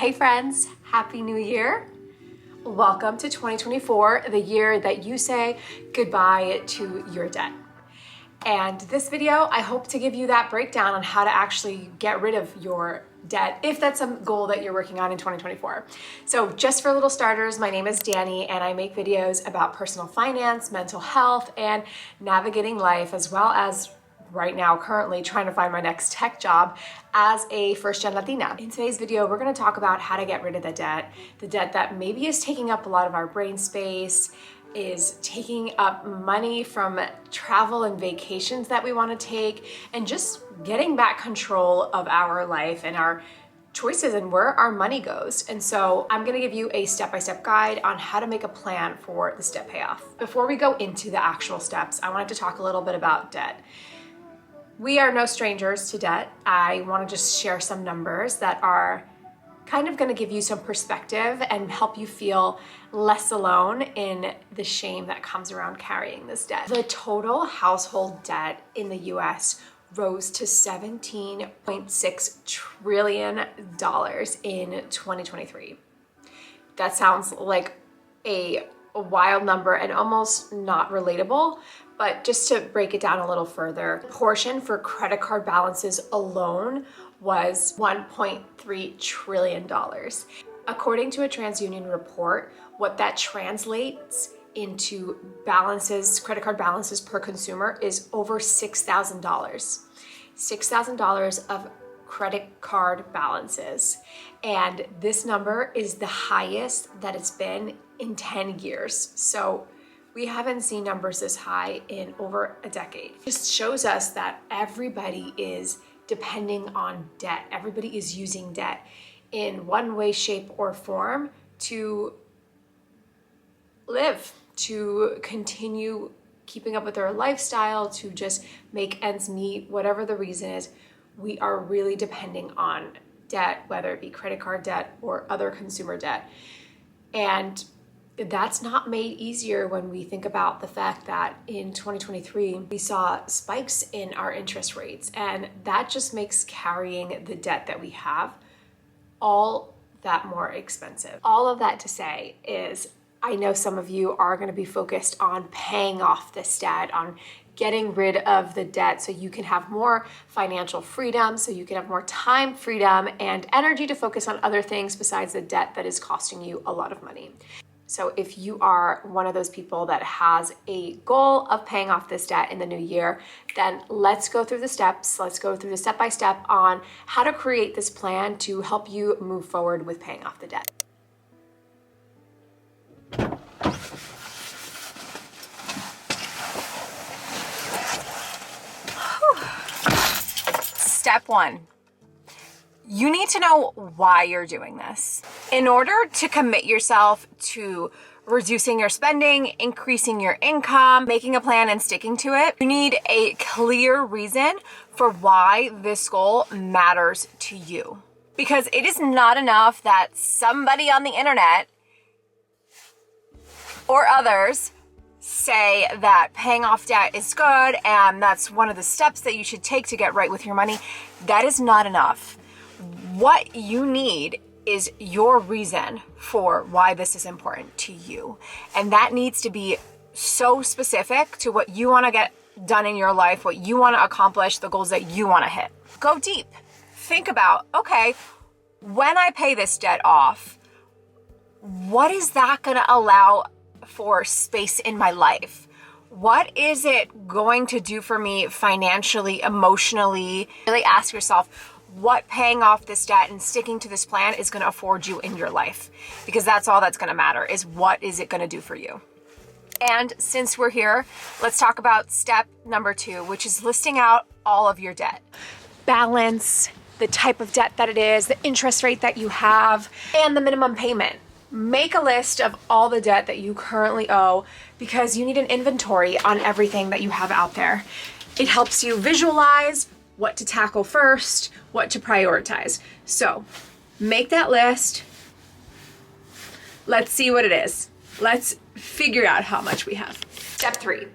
Hey friends, Happy New Year. Welcome to 2024, the year that you say goodbye to your debt. And this video, I hope to give you that breakdown on how to actually get rid of your debt, if that's a goal that you're working on in 2024. So just for little starters, my name is Danny and I make videos about personal finance, mental health, and navigating life, as well as right now, currently trying to find my next tech job as a first-gen Latina. In today's video, we're gonna talk about how to get rid of the debt that maybe is taking up a lot of our brain space, is taking up money from travel and vacations that we wanna take, and just getting back control of our life and our choices and where our money goes. And so I'm gonna give you a step-by-step guide on how to make a plan for this debt payoff. Before we go into the actual steps, I wanted to talk a little bit about debt. We are no strangers to debt. I want to just share some numbers that are kind of going to give you some perspective and help you feel less alone in the shame that comes around carrying this debt. The total household debt in the US rose to $17.6 trillion in 2023. That sounds like a wild number and almost not relatable. But just to break it down a little further, the portion for credit card balances alone was $1.3 trillion. According to a TransUnion report, what that translates into balances, credit card balances per consumer, is over $6,000. $6,000 of credit card balances. And this number is the highest that it's been in 10 years. So we haven't seen numbers this high in over a decade. It just shows us that everybody is depending on debt. Everybody is using debt in one way, shape, or form to live, to continue keeping up with their lifestyle, to just make ends meet, whatever the reason is. We are really depending on debt, whether it be credit card debt or other consumer debt. And that's not made easier when we think about the fact that in 2023, we saw spikes in our interest rates, and that just makes carrying the debt that we have all that more expensive. All of that to say is, I know some of you are going to be focused on paying off this debt, on getting rid of the debt so you can have more financial freedom, so you can have more time freedom and energy to focus on other things besides the debt that is costing you a lot of money. So if you are one of those people that has a goal of paying off this debt in the new year, then let's go through the steps. Let's go through the step-by-step on how to create this plan to help you move forward with paying off the debt. Step one. You need to know why you're doing this. In order to commit yourself to reducing your spending, increasing your income, making a plan and sticking to it, you need a clear reason for why this goal matters to you. Because it is not enough that somebody on the internet or others say that paying off debt is good and that's one of the steps that you should take to get right with your money. That is not enough. What you need is your reason for why this is important to you. And that needs to be so specific to what you want to get done in your life, what you want to accomplish, the goals that you want to hit. Go deep. Think about, okay, when I pay this debt off, what is that going to allow for space in my life? What is it going to do for me financially, emotionally? Really ask yourself, what paying off this debt and sticking to this plan is going to afford you in your life, because that's all that's going to matter, is what is it going to do for you. And since we're here, let's talk about step number 2, which is listing out all of your debt. Balance, the type of debt that it is, the interest rate that you have, and the minimum payment. Make a list of all the debt that you currently owe, because you need an inventory on everything that you have out there. It helps you visualize what to tackle first, what to prioritize. So make that list. Let's see what it is. Let's figure out how much we have. Step 3.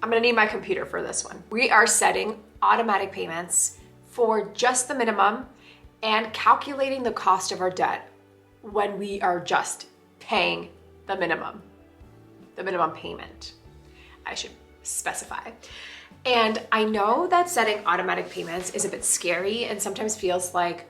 I'm gonna need my computer for this one. We are setting automatic payments for just the minimum and calculating the cost of our debt when we are just paying the minimum payment, I should specify. And I know that setting automatic payments is a bit scary and sometimes feels like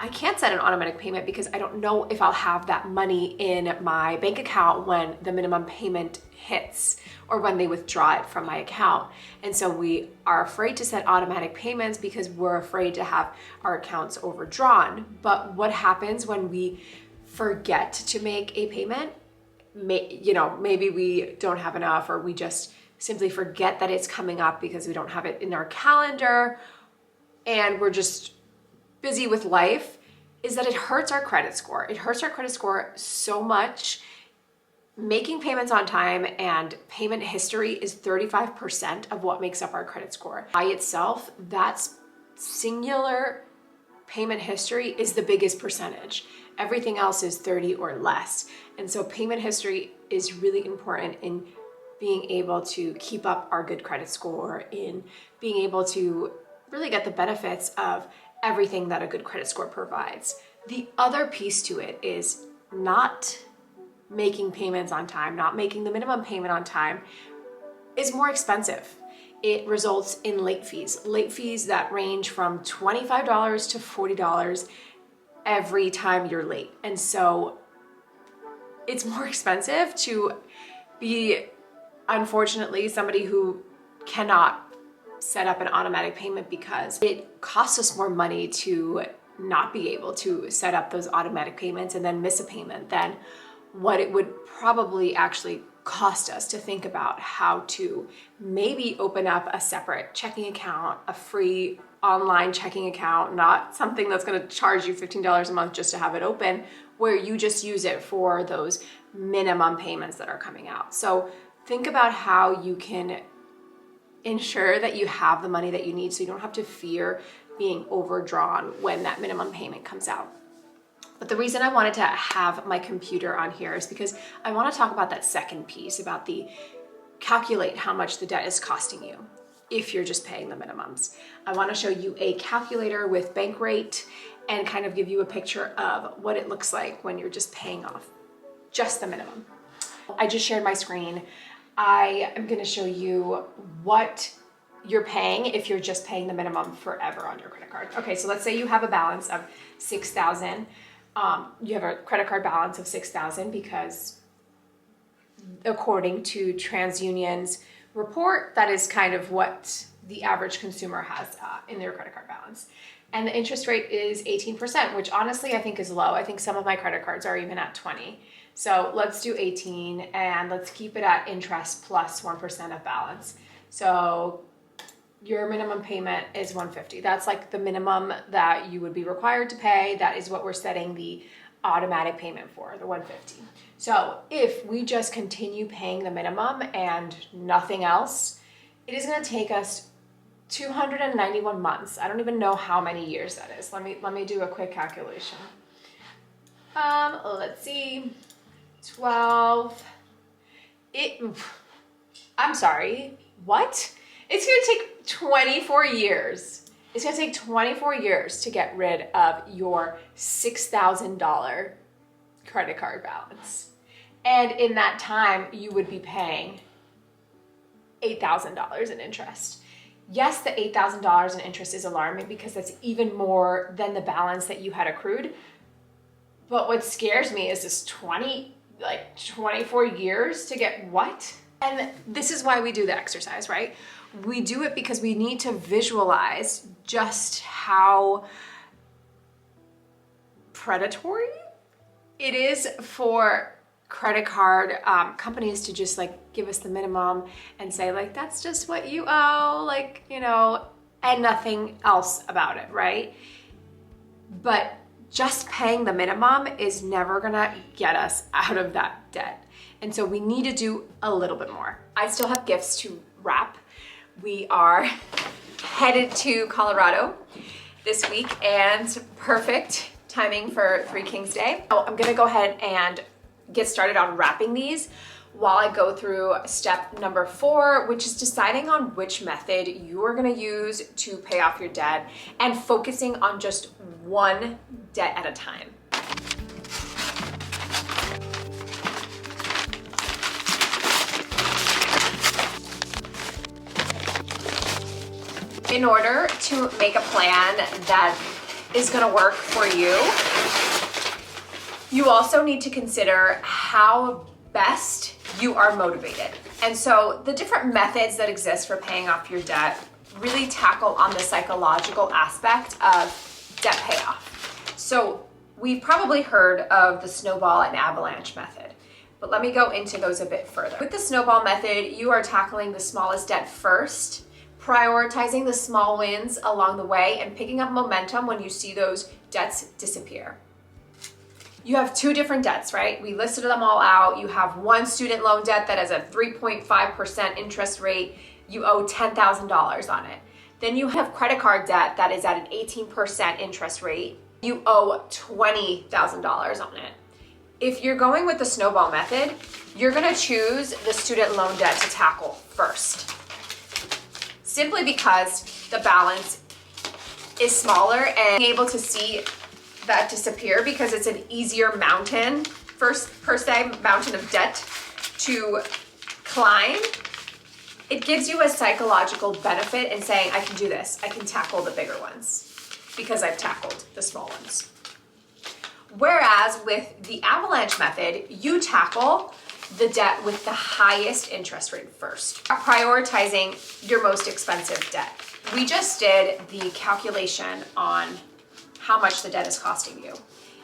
I can't set an automatic payment because I don't know if I'll have that money in my bank account when the minimum payment hits or when they withdraw it from my account. And so we are afraid to set automatic payments because we're afraid to have our accounts overdrawn. But what happens when we forget to make a payment? Maybe we don't have enough, or we just simply forget that it's coming up because we don't have it in our calendar and we're just busy with life, is that it hurts our credit score. It hurts our credit score so much. Making payments on time and payment history is 35% of what makes up our credit score. By itself, that's singular payment history is the biggest percentage. Everything else is 30 or less. And so payment history is really important in being able to keep up our good credit score, in being able to really get the benefits of everything that a good credit score provides. The other piece to it is not making payments on time, not making the minimum payment on time is more expensive. It results in late fees that range from $25 to $40 every time you're late. And so it's more expensive to be, unfortunately, somebody who cannot set up an automatic payment because it costs us more money to not be able to set up those automatic payments and then miss a payment than what it would probably actually cost us to think about how to maybe open up a separate checking account, a free online checking account, not something that's going to charge you $15 a month just to have it open, where you just use it for those minimum payments that are coming out. So think about how you can ensure that you have the money that you need so you don't have to fear being overdrawn when that minimum payment comes out. But the reason I wanted to have my computer on here is because I want to talk about that second piece, about the calculate how much the debt is costing you if you're just paying the minimums. I want to show you a calculator with Bankrate and kind of give you a picture of what it looks like when you're just paying off just the minimum. I just shared my screen. I am going to show you what you're paying if you're just paying the minimum forever on your credit card. Okay, so let's say you have a balance of $6,000. You have a credit card balance of $6,000 because according to TransUnion's report, that is kind of what the average consumer has in their credit card balance. And the interest rate is 18%, which honestly I think is low. I think some of my credit cards are even at 20. So let's do 18 and let's keep it at interest plus 1% of balance. So your minimum payment is $150. That's like the minimum that you would be required to pay. That is what we're setting the automatic payment for, the $150. So if we just continue paying the minimum and nothing else, it is going to take us 291 months. I don't even know how many years that is. Let me do a quick calculation. Let's see. 12. I'm sorry. What? It's going to take 24 years. It's going to take 24 years to get rid of your $6,000 credit card balance. And in that time, you would be paying $8,000 in interest. Yes, the $8,000 in interest is alarming because that's even more than the balance that you had accrued. But what scares me is this 24 years to get what? And this is why we do the exercise, right? We do it because we need to visualize just how predatory it is for credit card companies to just like give us the minimum and say like, that's just what you owe, and nothing else about it, right? But just paying the minimum is never gonna get us out of that debt. And so we need to do a little bit more. I still have gifts to wrap. We are headed to Colorado this week and perfect timing for Three Kings Day. So I'm gonna go ahead and get started on wrapping these while I go through step number 4, which is deciding on which method you are gonna use to pay off your debt and focusing on just one debt at a time. In order to make a plan that is going to work for you, you also need to consider how best you are motivated. And so the different methods that exist for paying off your debt really tackle on the psychological aspect of debt payoff. So we've probably heard of the snowball and avalanche method, but let me go into those a bit further. With the snowball method, you are tackling the smallest debt first, prioritizing the small wins along the way, and picking up momentum when you see those debts disappear. You have two different debts, right? We listed them all out. You have one student loan debt that has a 3.5% interest rate. You owe $10,000 on it. Then you have credit card debt that is at an 18% interest rate. You owe $20,000 on it. If you're going with the snowball method, you're gonna choose the student loan debt to tackle first. Simply because the balance is smaller and able to see that disappear because it's an easier mountain, mountain of debt to climb. It gives you a psychological benefit in saying, I can do this. I can tackle the bigger ones because I've tackled the small ones. Whereas with the avalanche method, you tackle the debt with the highest interest rate first, prioritizing your most expensive debt. We just did the calculation on how much the debt is costing you.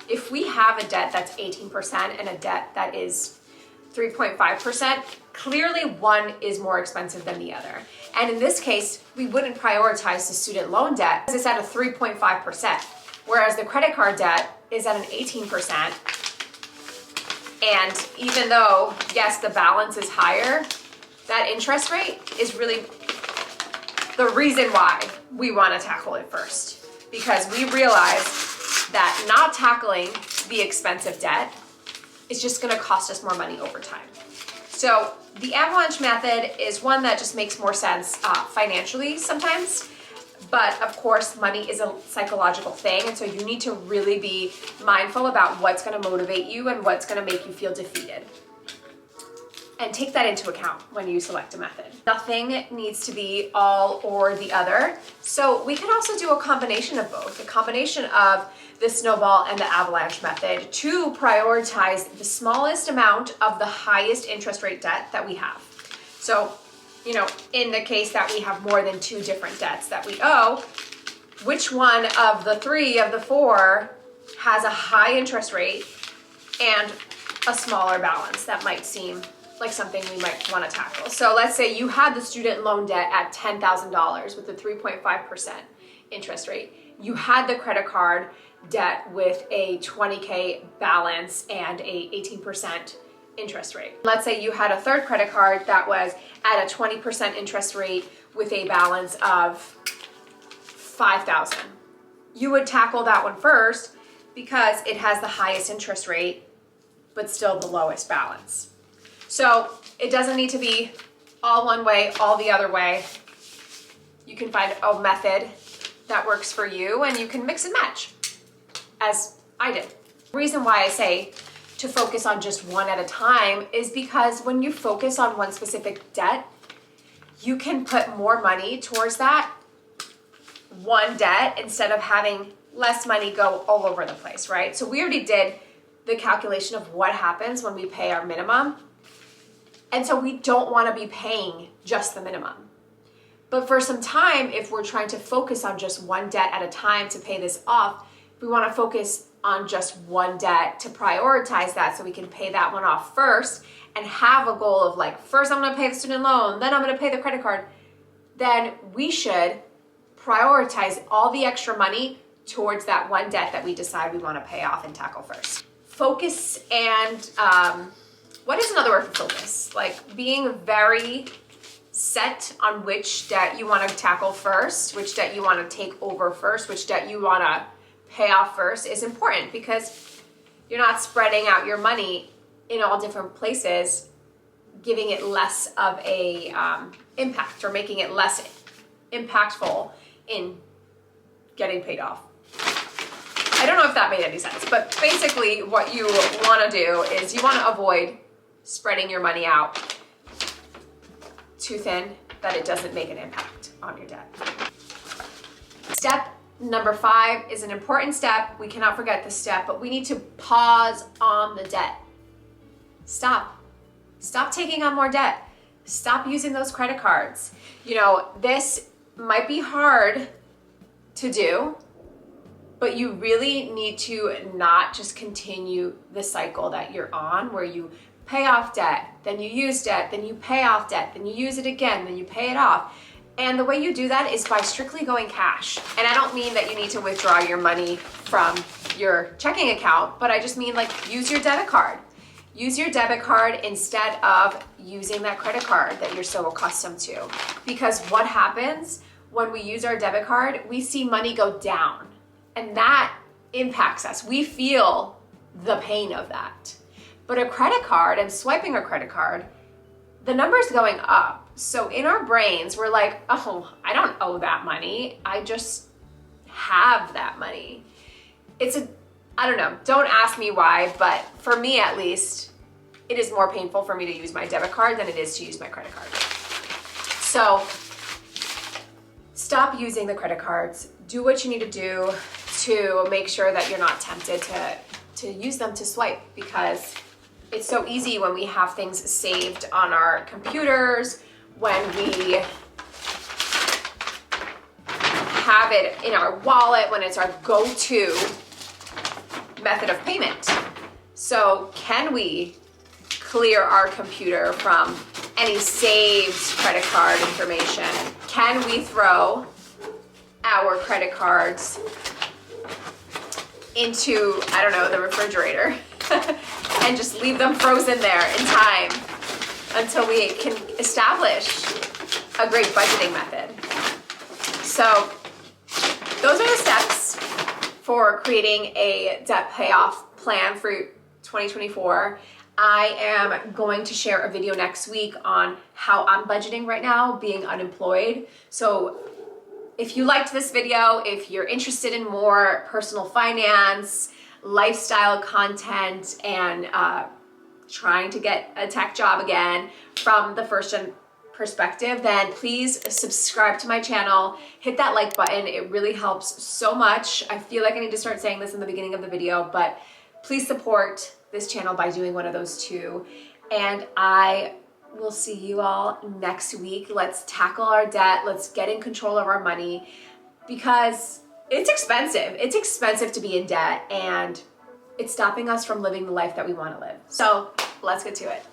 If we have a debt that's 18% and a debt that is 3.5%, clearly one is more expensive than the other. And in this case, we wouldn't prioritize the student loan debt because it's at a 3.5%, whereas the credit card debt is at an 18%. And even though, yes, the balance is higher, that interest rate is really the reason why we want to tackle it first. Because we realize that not tackling the expensive debt is just going to cost us more money over time. So the avalanche method is one that just makes more sense financially sometimes. But of course, money is a psychological thing. And so you need to really be mindful about what's going to motivate you and what's going to make you feel defeated. And take that into account when you select a method. Nothing needs to be all or the other. So we could also do a combination of both, a combination of the snowball and the avalanche method to prioritize the smallest amount of the highest interest rate debt that we have. So, in the case that we have more than two different debts that we owe, which one of the three of the four has a high interest rate and a smaller balance that might seem like something we might want to tackle. So let's say you had the student loan debt at $10,000 with a 3.5% interest rate. You had the credit card debt with a $20K balance and a 18% interest rate. Let's say you had a third credit card that was at a 20% interest rate with a balance of $5,000. You would tackle that one first because it has the highest interest rate, but still the lowest balance. So it doesn't need to be all one way, all the other way. You can find a method that works for you and you can mix and match, as I did. The reason why I say to focus on just one at a time is because when you focus on one specific debt, you can put more money towards that one debt instead of having less money go all over the place, right? So we already did the calculation of what happens when we pay our minimum. And so we don't want to be paying just the minimum. But for some time, if we're trying to focus on just one debt at a time to pay this off, we want to focus on just one debt to prioritize that so we can pay that one off first and have a goal of like, first I'm going to pay the student loan, then I'm going to pay the credit card. Then we should prioritize all the extra money towards that one debt that we decide we want to pay off and tackle first. Focus and what is another word for focus? Like being very set on which debt you want to tackle first, which debt you want to take over first, which debt you want to pay off first is important because you're not spreading out your money in all different places, giving it less of a impact or making it less impactful in getting paid off. I don't know if that made any sense, but basically what you want to do is you want to avoid spreading your money out too thin that it doesn't make an impact on your debt. Step number 5 is an important step. We cannot forget this step, but we need to pause on the debt. Stop. Stop taking on more debt. Stop using those credit cards. You know, this might be hard to do, but you really need to not just continue the cycle that you're on where you pay off debt, then you use debt, then you pay off debt, then you use it again, then you pay it off. And the way you do that is by strictly going cash. And I don't mean that you need to withdraw your money from your checking account, but I just mean like use your debit card. Use your debit card instead of using that credit card that you're so accustomed to. Because what happens when we use our debit card, we see money go down, and that impacts us. We feel the pain of that. But a credit card and swiping a credit card, the number's going up. So in our brains, we're like, oh, I don't owe that money. I just have that money. I don't know, don't ask me why, but for me at least, it is more painful for me to use my debit card than it is to use my credit card. So stop using the credit cards. Do what you need to do to make sure that you're not tempted to use them to swipe, because it's so easy when we have things saved on our computers, when we have it in our wallet, when it's our go-to method of payment. So can we clear our computer from any saved credit card information? Can we throw our credit cards into, I don't know, the refrigerator and just leave them frozen there in time until we can establish a great budgeting method? So those are the steps for creating a debt payoff plan for 2024. I am going to share a video next week on how I'm budgeting right now, being unemployed. So if you liked this video, if you're interested in more personal finance, lifestyle content, and trying to get a tech job again from the first gen perspective, then please subscribe to my channel, hit that like button. It really helps so much. I feel like I need to start saying this in the beginning of the video, but please support this channel by doing one of those two. And I will see you all next week. Let's tackle our debt. Let's get in control of our money, because it's expensive. It's expensive to be in debt, and it's stopping us from living the life that we want to live. So let's get to it.